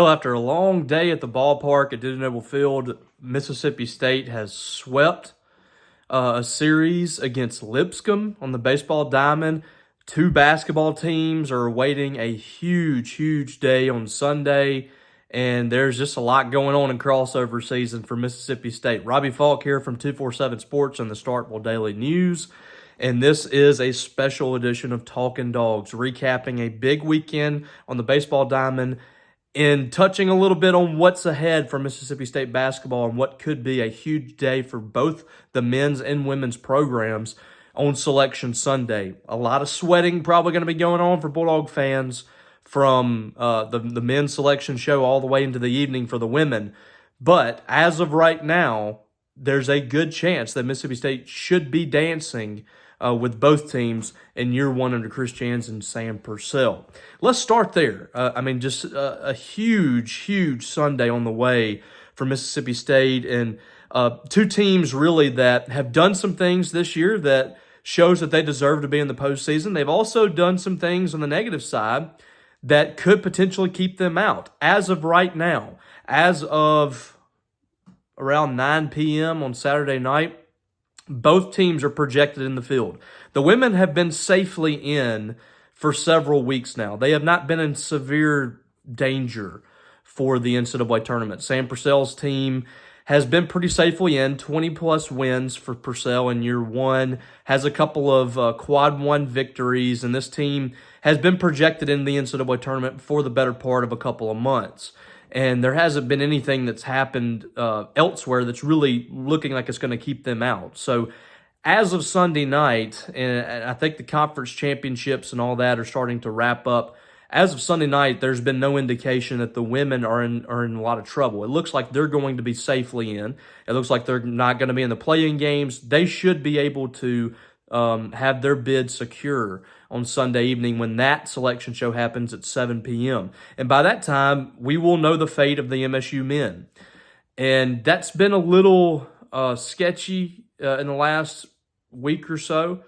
Well, after a long day at the ballpark at Diddy Noble Field, Mississippi State has swept a series against Lipscomb on the baseball diamond. Two basketball teams are awaiting a huge day on Sunday, and there's just a lot going on in crossover season for Mississippi State. Robbie Falk here from 247 Sports and the Starkville Daily News, and this is a special edition of Talkin' Dawgs, recapping a big weekend on the baseball diamond and touching a little bit on what's ahead for Mississippi State basketball and what could be a huge day for both the men's and women's programs on Selection Sunday. A lot of sweating probably going to be going on for Bulldog fans from the men's selection show all the way into the evening for the women. But as of right now, there's a good chance that Mississippi State should be dancing with both teams in year one under Chris Jans and Sam Purcell. Let's start there. Just a huge Sunday on the way for Mississippi State, and two teams really that have done some things this year that shows that they deserve to be in the postseason. They've also done some things on the negative side that could potentially keep them out. As of right now, as of around 9 p.m. on Saturday night, both teams are projected in the field. The women have been safely in for several weeks now. They have not been in severe danger for the NCAA tournament. Sam Purcell's team has been pretty safely in, 20-plus wins for Purcell in year one, has a couple of quad one victories, and this team has been projected in the NCAA tournament for the better part of a couple of months. And there hasn't been anything that's happened elsewhere that's really looking like it's going to keep them out. So as of Sunday night, and I think the conference championships and all that are starting to wrap up, as of Sunday night, there's been no indication that the women are in a lot of trouble. It looks like they're going to be safely in. It looks like they're not going to be in the play-in games. They should be able to have their bid secure on Sunday evening when that selection show happens at 7 p.m. And by that time, we will know the fate of the MSU men. And that's been a little sketchy in the last week or so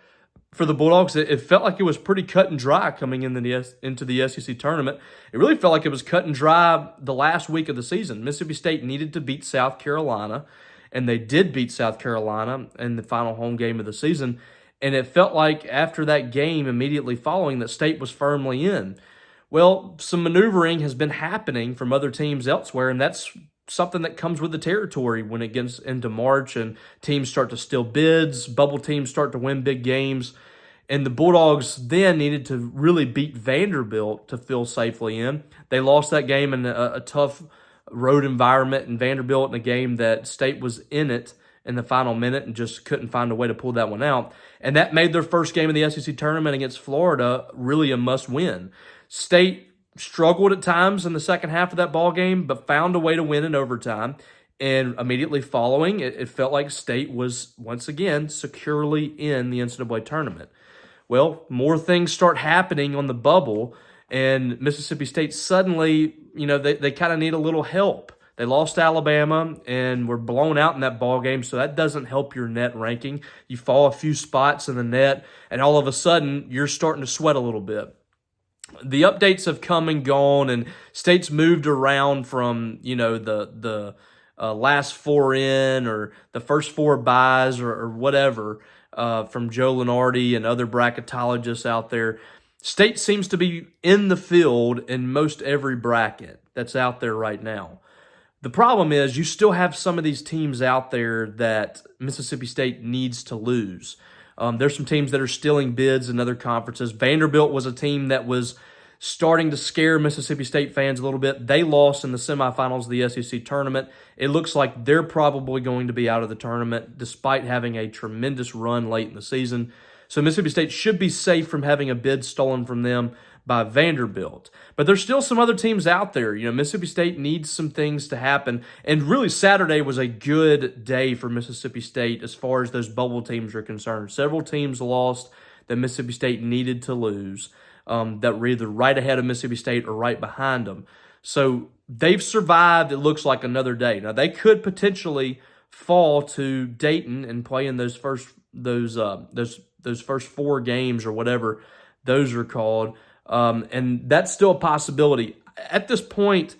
for the Bulldogs. It felt like it was pretty cut and dry coming into the SEC tournament. It really felt like it was cut and dry the last week of the season. Mississippi State needed to beat South Carolina, and they did beat South Carolina in the final home game of the season. And it felt like after that game immediately following that State was firmly in. Well, some maneuvering has been happening from other teams elsewhere, and that's something that comes with the territory when it gets into March and teams start to steal bids, bubble teams start to win big games. And the Bulldogs then needed to really beat Vanderbilt to feel safely in. They lost that game in a tough road environment in Vanderbilt in a game that State was in it in the final minute and just couldn't find a way to pull that one out. And that made their first game of the SEC tournament against Florida really a must-win. State struggled at times in the second half of that ball game, but found a way to win in overtime. And immediately following, it felt like State was, once again, securely in the NCAA tournament. Well, more things start happening on the bubble, and Mississippi State suddenly, they kind of need a little help. They lost Alabama and were blown out in that ball game, so that doesn't help your net ranking. You fall a few spots in the net, and all of a sudden, you're starting to sweat a little bit. The updates have come and gone, and State's moved around from, the last four in or the first four buys or whatever from Joe Lenardi and other bracketologists out there. State seems to be in the field in most every bracket that's out there right now. The problem is you still have some of these teams out there that Mississippi State needs to lose. There's some teams that are stealing bids in other conferences. Vanderbilt was a team that was starting to scare Mississippi State fans a little bit. They lost in the semifinals of the SEC tournament. It looks like they're probably going to be out of the tournament despite having a tremendous run late in the season. So Mississippi State should be safe from having a bid stolen from them by Vanderbilt. But there's still some other teams out there. Mississippi State needs some things to happen. And really, Saturday was a good day for Mississippi State as far as those bubble teams are concerned. Several teams lost that Mississippi State needed to lose that were either right ahead of Mississippi State or right behind them. So they've survived, it looks like, another day. Now, they could potentially fall to Dayton and play in those first four games or whatever those are called. And that's still a possibility. At this point,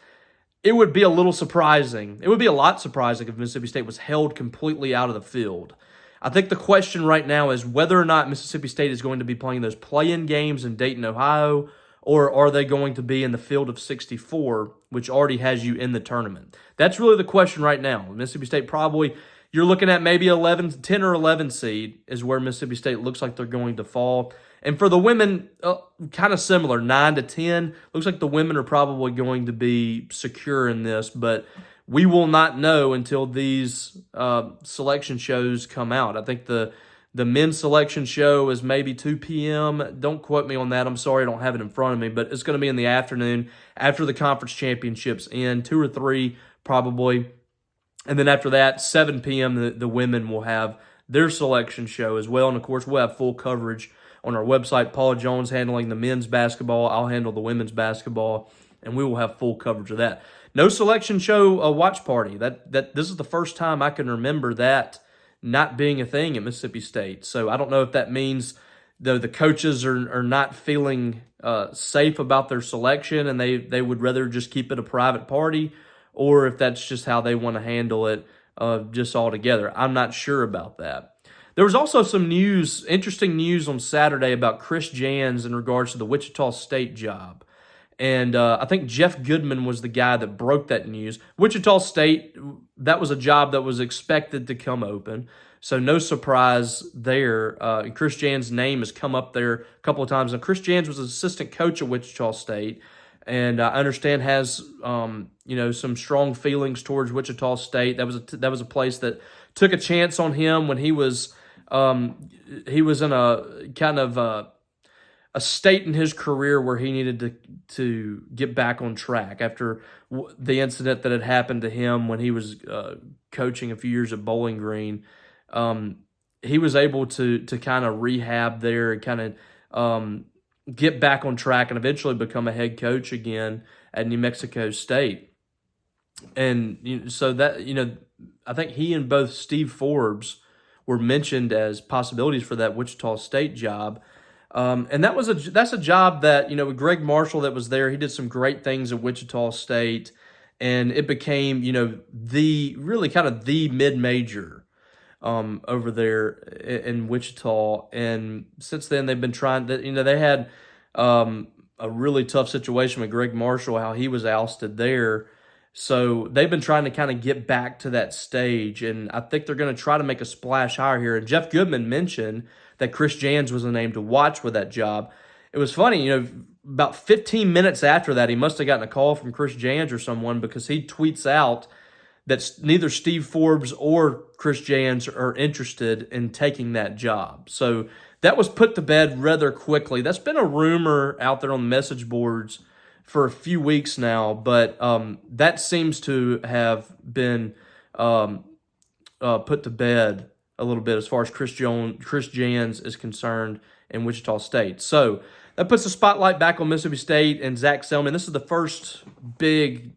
it would be a little surprising. It would be a lot surprising if Mississippi State was held completely out of the field. I think the question right now is whether or not Mississippi State is going to be playing those play-in games in Dayton, Ohio, or are they going to be in the field of 64, which already has you in the tournament? That's really the question right now. Mississippi State probably, you're looking at maybe 10 or 11 seed is where Mississippi State looks like they're going to fall. And for the women, kind of similar, 9 to 10. Looks like the women are probably going to be secure in this, but we will not know until these selection shows come out. I think the men's selection show is maybe 2 p.m. Don't quote me on that. I'm sorry I don't have it in front of me, but it's going to be in the afternoon after the conference championships end, 2 or 3 probably. And then after that, 7 p.m., the women will have their selection show as well. And, of course, we'll have full coverage on our website. Paul Jones handling the men's basketball. I'll handle the women's basketball, and we will have full coverage of that. No selection show watch party. This is the first time I can remember that not being a thing at Mississippi State. So I don't know if that means the coaches are not feeling safe about their selection and they would rather just keep it a private party, or if that's just how they want to handle it just altogether. I'm not sure about that. There was also some interesting news on Saturday about Chris Jans in regards to the Wichita State job. And I think Jeff Goodman was the guy that broke that news. Wichita State, that was a job that was expected to come open. So no surprise there. Chris Jans' name has come up there a couple of times. Now, Chris Jans was an assistant coach at Wichita State, and I understand has some strong feelings towards Wichita State. That was a place that took a chance on him when he was in a kind of a state in his career where he needed to get back on track after the incident that had happened to him when he was coaching a few years at Bowling Green. He was able to kind of rehab there and kind of get back on track and eventually become a head coach again at New Mexico State. And so that, I think he and both Steve Forbes were mentioned as possibilities for that Wichita State job. And that's a job that, with Greg Marshall that was there, he did some great things at Wichita State, and it became, the mid-major over there in Wichita. And since then they've been trying to, they had a really tough situation with Greg Marshall, how he was ousted there. So they've been trying to kind of get back to that stage, and I think they're going to try to make a splash higher here. And Jeff Goodman mentioned that Chris Jans was the name to watch with that job. It was funny, about 15 minutes after that, he must have gotten a call from Chris Jans or someone, because he tweets out that neither Steve Forbes or Chris Jans are interested in taking that job. So that was put to bed rather quickly. That's been a rumor out there on the message boards for a few weeks now, but that seems to have been put to bed a little bit as far as Chris Jans is concerned in Wichita State. So that puts the spotlight back on Mississippi State and Zach Selman. This is the first big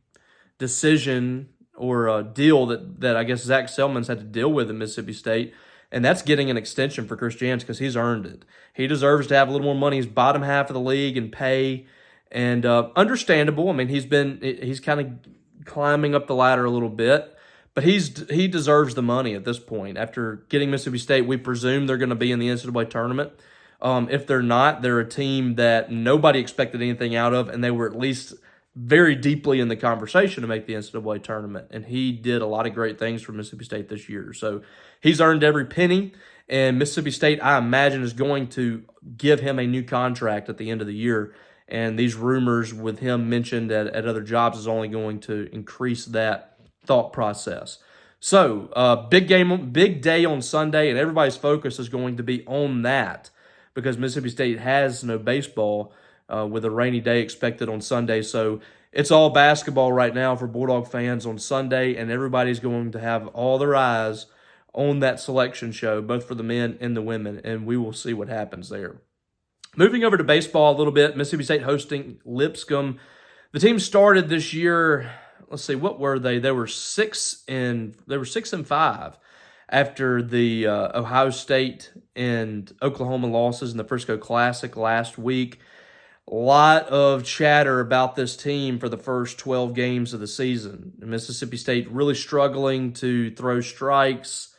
decision or deal that I guess Zach Selman's had to deal with in Mississippi State, and that's getting an extension for Chris Jans because he's earned it. He deserves to have a little more money. He's bottom half of the league in pay. And understandable. I mean, he's kind of climbing up the ladder a little bit, but he deserves the money at this point. After getting Mississippi State, we presume they're going to be in the NCAA tournament. If they're not, they're a team that nobody expected anything out of, and they were at least very deeply in the conversation to make the NCAA tournament. And he did a lot of great things for Mississippi State this year. So he's earned every penny, and Mississippi State, I imagine, is going to give him a new contract at the end of the year. And these rumors with him mentioned at other jobs is only going to increase that thought process. So, big day on Sunday, and everybody's focus is going to be on that because Mississippi State has no baseball with a rainy day expected on Sunday. So, it's all basketball right now for Bulldog fans on Sunday, and everybody's going to have all their eyes on that selection show, both for the men and the women, and we will see what happens there. Moving over to baseball a little bit, Mississippi State hosting Lipscomb. The team started this year. Let's see, what were they? They were 6-5 after the Ohio State and Oklahoma losses in the Frisco Classic last week. A lot of chatter about this team for the first 12 games of the season. Mississippi State really struggling to throw strikes.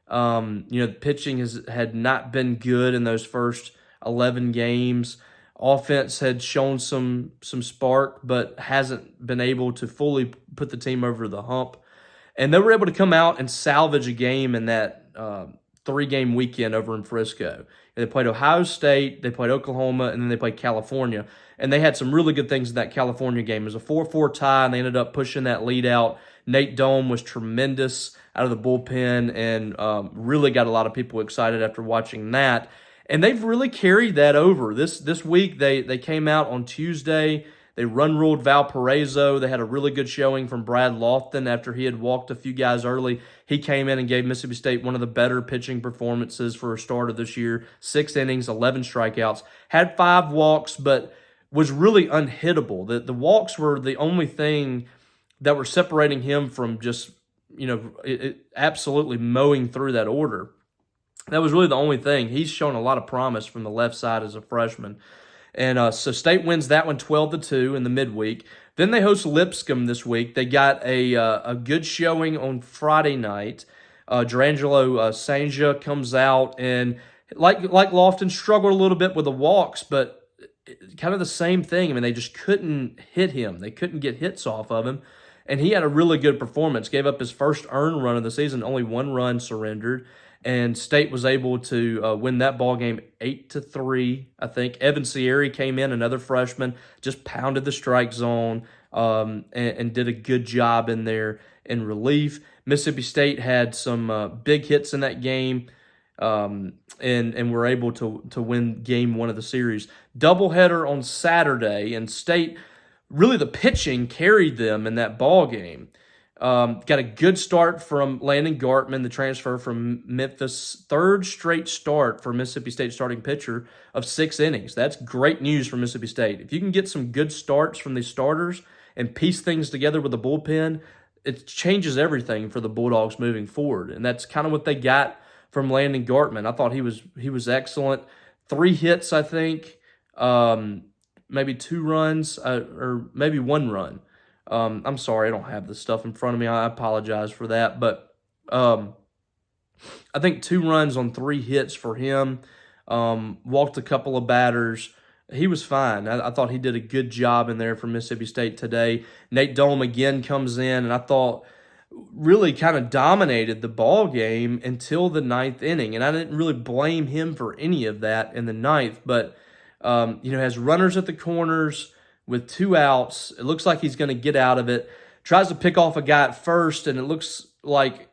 The pitching had not been good in those first 11 games. Offense had shown some spark, but hasn't been able to fully put the team over the hump. And they were able to come out and salvage a game in that 3-game weekend over in Frisco. And they played Ohio State, they played Oklahoma, and then they played California. And they had some really good things in that California game. It was a 4-4 tie, and they ended up pushing that lead out. Nate Dome was tremendous out of the bullpen and really got a lot of people excited after watching that. And they've really carried that over. This week, they came out on Tuesday. They run-ruled Valparaiso. They had a really good showing from Brad Lofton after he had walked a few guys early. He came in and gave Mississippi State one of the better pitching performances for a starter this year. 6 innings, 11 strikeouts. Had 5 walks, but was really unhittable. The walks were the only thing that were separating him from just, absolutely mowing through that order. That was really the only thing. He's shown a lot of promise from the left side as a freshman. And so State wins that one 12-2 in the midweek. Then they host Lipscomb this week. They got a good showing on Friday night. Durangelo Sanja comes out and, like Lofton, struggled a little bit with the walks, but kind of the same thing. I mean, they just couldn't hit him. They couldn't get hits off of him. And he had a really good performance. Gave up his first earned run of the season. Only 1 run surrendered. And State was able to win that ball game 8-3, I think. Evan Sierra came in, another freshman, just pounded the strike zone and did a good job in there in relief. Mississippi State had some big hits in that game and were able to win game 1 of the series. Doubleheader on Saturday, and State, really the pitching carried them in that ball game. Got a good start from Landon Gartman, the transfer from Memphis. 3rd straight start for Mississippi State starting pitcher of 6 innings. That's great news for Mississippi State. If you can get some good starts from these starters and piece things together with the bullpen, it changes everything for the Bulldogs moving forward. And that's kind of what they got from Landon Gartman. I thought he was excellent. 3 hits, I think, maybe 2 runs, or maybe 1 run. I'm sorry, I don't have this stuff in front of me. I apologize for that. But I think 2 runs on 3 hits for him. Walked a couple of batters. He was fine. I thought he did a good job in there for Mississippi State today. Nate Dome again comes in, and I thought really kind of dominated the ball game until the 9th inning. And I didn't really blame him for any of that in the 9th. But, has runners at the corners with 2 outs. It looks like he's going to get out of it. Tries to pick off a guy at first, and it looks like,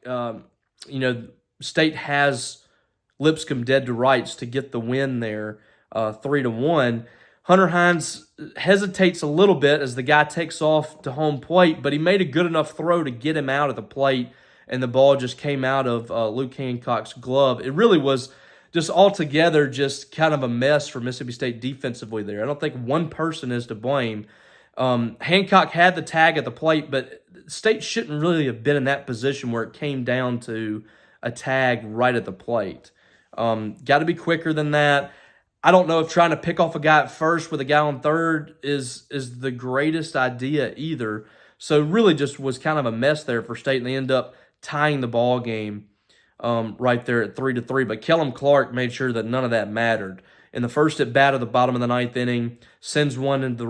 State has Lipscomb dead to rights to get the win there, 3-1. Hunter Hines hesitates a little bit as the guy takes off to home plate, but he made a good enough throw to get him out of the plate, and the ball just came out of Luke Hancock's glove. It really was just altogether just kind of a mess for Mississippi State defensively there. I don't think one person is to blame. Hancock had the tag at the plate, but State shouldn't really have been in that position where it came down to a tag right at the plate. Got to be quicker than that. I don't know if trying to pick off a guy at first with a guy on third is the greatest idea either. So really just was kind of a mess there for State, and they end up tying the ball game right there at 3-3. But Kellum Clark made sure that none of that mattered. In the first at bat of the bottom of the 9th inning, sends one into the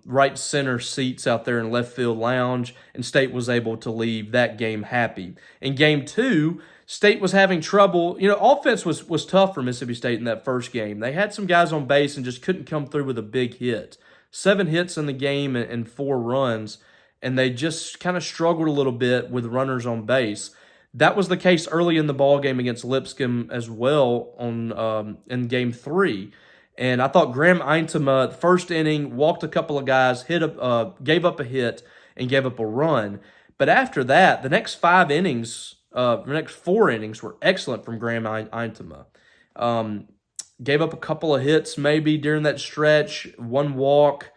right center seats out there in left field lounge, and State was able to leave that game happy. In game 2, State was having trouble. Offense was tough for Mississippi State in that first game. They had some guys on base and just couldn't come through with a big hit. 7 hits in the game and 4 runs, and they just kind of struggled a little bit with runners on base. That was the case early in the ball game against Lipscomb as well in Game 3. And I thought Graham Eintema, first inning, walked a couple of guys, gave up a hit, and gave up a run. But after that, the next 4 innings were excellent from Graham Eintema. Gave up a couple of hits maybe during that stretch, 1 walk,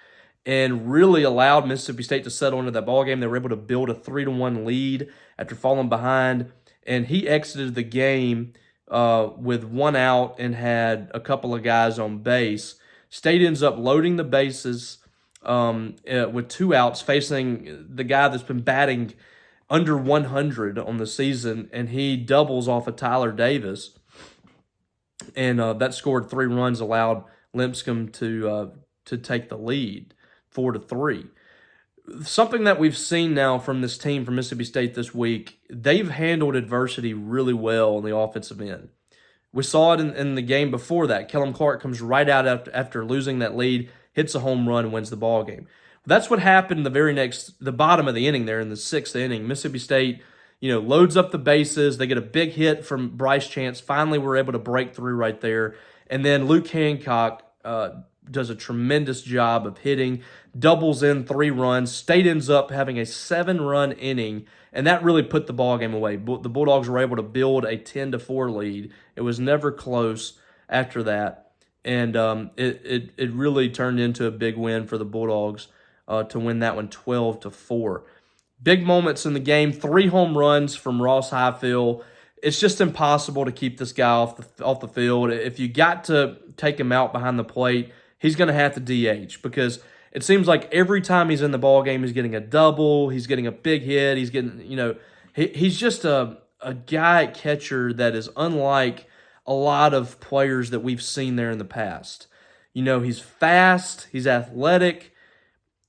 and really allowed Mississippi State to settle into that ball game. They were able to build a 3-1 lead after falling behind, and he exited the game with 1 out and had a couple of guys on base. State ends up loading the bases with 2 outs, facing the guy that's been batting under 100 on the season, and he doubles off of Tyler Davis, and that scored 3 runs, allowed Lipscomb to take the lead 4-3. Something that we've seen now from this team from Mississippi State this week, they've handled adversity really well on the offensive end. We saw it in the game before that. Kellum Clark comes right out after losing that lead, hits a home run, and wins the ball game. That's what happened the bottom of the inning there in the 6th inning. Mississippi State, loads up the bases. They get a big hit from Bryce Chance. Finally, we're able to break through right there. And then Luke Hancock does a tremendous job of hitting, doubles in 3 runs. State ends up having a 7-run inning, and that really put the ball game away. The Bulldogs were able to build a 10-4 lead. It was never close after that, and it really turned into a big win for the Bulldogs to win that one 12-4. Big moments in the game, 3 home runs from Ross Highfield. It's just impossible to keep this guy off the field. If you got to take him out behind the plate, he's going to have to DH, because it seems like every time he's in the ball game, he's getting a double, he's getting a big hit, he's getting, he's just a guy at catcher that is unlike a lot of players that we've seen there in the past. He's fast, he's athletic.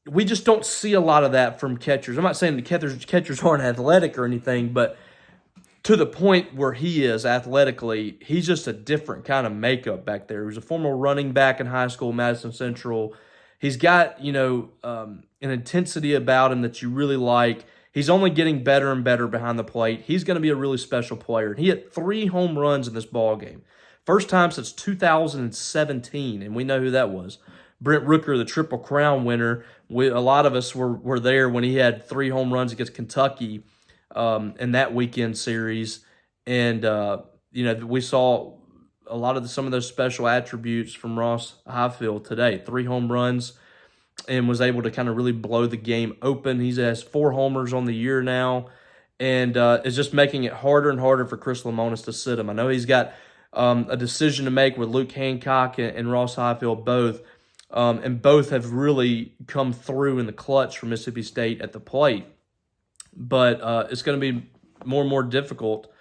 We just don't see a lot of that from catchers. I'm not saying the catchers aren't athletic or anything, but to the point where he is athletically, he's just a different kind of makeup back there. He was a former running back in high school, Madison Central. He's got, an intensity about him that you really like. He's only getting better and better behind the plate. He's going to be a really special player. He hit 3 home runs in this ball game. First time since 2017, and we know who that was. Brent Rooker, the Triple Crown winner. A lot of us were there when he had 3 home runs against Kentucky in that weekend series. And, we saw a lot of some of those special attributes from Ross Highfield today. 3 home runs, and was able to kind of really blow the game open. He has 4 homers on the year now, and is just making it harder and harder for Chris Lemonis to sit him. I know he's got a decision to make with Luke Hancock and Ross Highfield both, and both have really come through in the clutch for Mississippi State at the plate. But it's going to be more and more difficult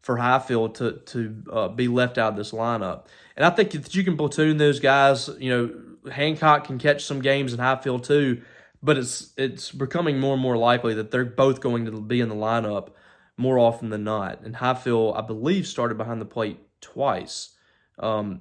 for Highfield to be left out of this lineup. And I think that you can platoon those guys. Hancock can catch some games in Highfield too, but it's becoming more and more likely that they're both going to be in the lineup more often than not. And Highfield, I believe, started behind the plate twice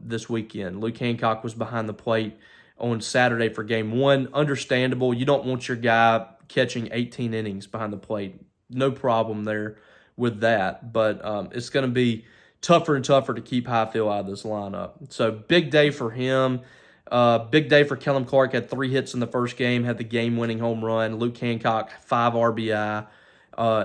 this weekend. Luke Hancock was behind the plate on Saturday for game 1. Understandable. You don't want your guy catching 18 innings behind the plate. No problem there with that. But it's going to be tougher and tougher to keep Highfield out of this lineup. So big day for him. Big day for Kellum Clark. Had 3 hits in the first game. Had the game-winning home run. Luke Hancock, 5 RBI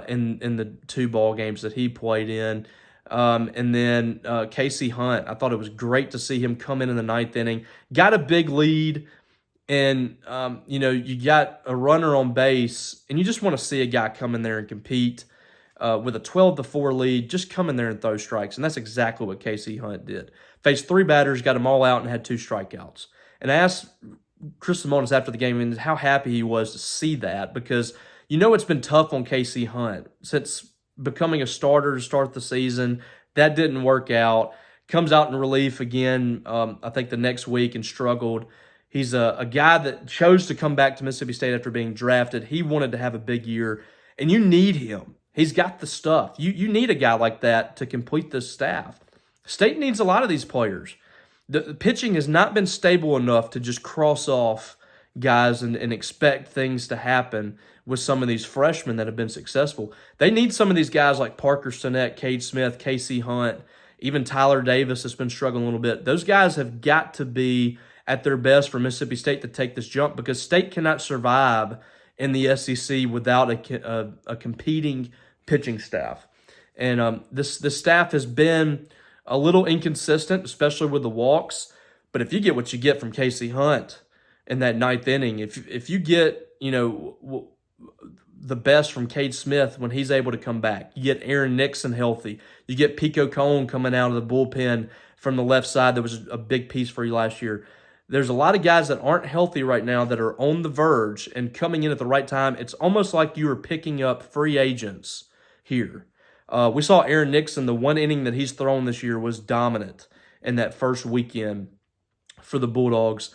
in the 2 ball games that he played in. And then Casey Hunt, I thought it was great to see him come in the 9th inning. Got a big lead, and, you got a runner on base, and you just want to see a guy come in there and compete with a 12-4 lead. Just come in there and throw strikes, and that's exactly what Casey Hunt did. Faced 3 batters, got them all out, and had 2 strikeouts. And I asked Chris Lemonis after the game how happy he was to see that, because it's been tough on Casey Hunt since becoming a starter to start the season. That didn't work out. Comes out in relief again, I think the next week, and struggled. He's a guy that chose to come back to Mississippi State after being drafted. He wanted to have a big year, and you need him. He's got the stuff. You need a guy like that to complete this staff. State needs a lot of these players. The pitching has not been stable enough to just cross off guys and expect things to happen with some of these freshmen that have been successful. They need some of these guys like Parker Sinnett, Cade Smith, Casey Hunt, even Tyler Davis has been struggling a little bit. Those guys have got to be at their best for Mississippi State to take this jump, because State cannot survive in the SEC without a competing pitching staff. And this staff has been a little inconsistent, especially with the walks. But if you get what you get from Casey Hunt in that 9th inning, if you get, the best from Cade Smith when he's able to come back, you get Aaron Nixon healthy, you get Pico Cone coming out of the bullpen from the left side that was a big piece for you last year. there's a lot of guys that aren't healthy right now that are on the verge and coming in at the right time. It's almost like you are picking up free agents here. We saw Aaron Nixon, the one inning that he's thrown this year was dominant in that first weekend for the Bulldogs.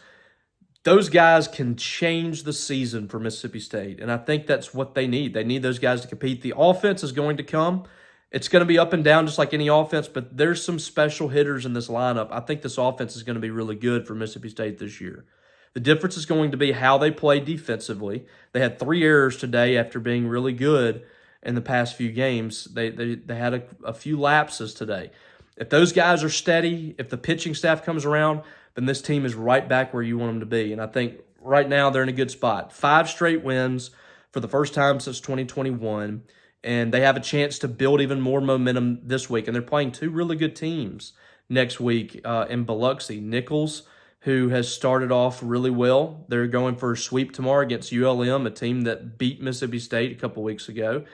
Those guys can change the season for Mississippi State, and I think that's what they need. They need those guys to compete. The offense is going to come. It's going to be up and down just like any offense, but there's some special hitters in this lineup. I think this offense is going to be really good for Mississippi State this year. The difference is going to be how they play defensively. They had 3 errors today after being really good in the past few games. They had a few lapses today. If those guys are steady, if the pitching staff comes around, then this team is right back where you want them to be. And I think right now they're in a good spot. 5 straight wins for the first time since 2021. And they have a chance to build even more momentum this week. And they're playing 2 really good teams next week in Biloxi. Nichols, who has started off really well. They're going for a sweep tomorrow against ULM, a team that beat Mississippi State a couple weeks ago.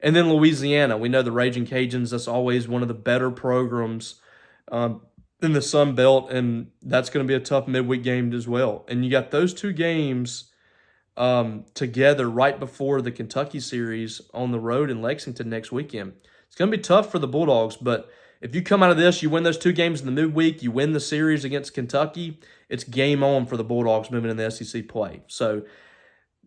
And then Louisiana. We know the Raging Cajuns, that's always one of the better programs in the Sun Belt, and that's going to be a tough midweek game as well. And you got those 2 games together right before the Kentucky series on the road in Lexington next weekend. It's going to be tough for the Bulldogs, but if you come out of this, you win those 2 games in the midweek, you win the series against Kentucky, it's game on for the Bulldogs moving in the SEC play. So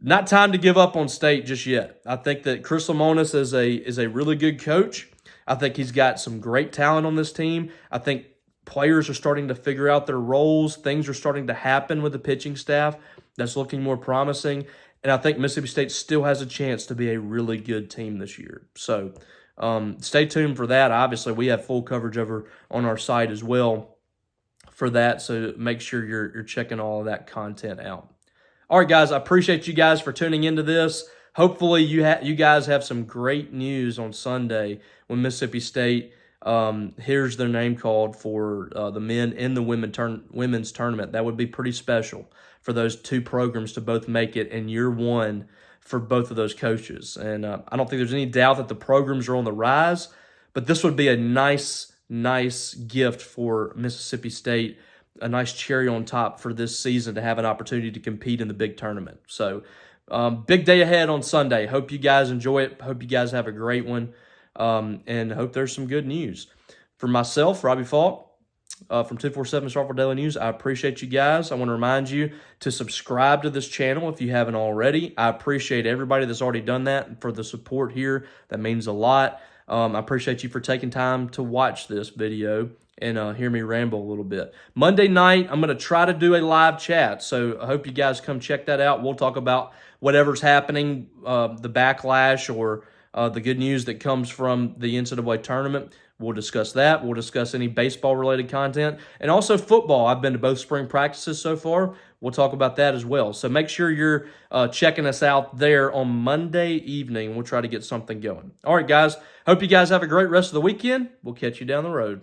not time to give up on State just yet. I think that Chris Lemonis is a really good coach. I think he's got some great talent on this team. I think players are starting to figure out their roles. Things are starting to happen with the pitching staff that's looking more promising. And I think Mississippi State still has a chance to be a really good team this year. So stay tuned for that. Obviously, we have full coverage over on our site as well for that. So make sure you're checking all of that content out. All right, guys, I appreciate you guys for tuning into this. Hopefully, you guys have some great news on Sunday when Mississippi State hears their name called for the men in the women's tournament. That would be pretty special for those 2 programs to both make it in year 1 for both of those coaches. And I don't think there's any doubt that the programs are on the rise, but this would be a nice gift for Mississippi State, a nice cherry on top for this season to have an opportunity to compete in the big tournament. So big day ahead on Sunday. Hope you guys enjoy it. Hope you guys have a great one. And hope there's some good news. For myself, Robbie Falk, from 247 Starkville Daily News, I appreciate you guys. I want to remind you to subscribe to this channel if you haven't already. I appreciate everybody that's already done that and for the support here. That means a lot. I appreciate you for taking time to watch this video and hear me ramble a little bit. Monday night, I'm going to try to do a live chat, so I hope you guys come check that out. We'll talk about whatever's happening, the backlash or the good news that comes from the NCAA tournament. We'll discuss that. We'll discuss any baseball-related content. And also football. I've been to both spring practices so far. We'll talk about that as well. So make sure you're checking us out there on Monday evening. We'll try to get something going. All right, guys. Hope you guys have a great rest of the weekend. We'll catch you down the road.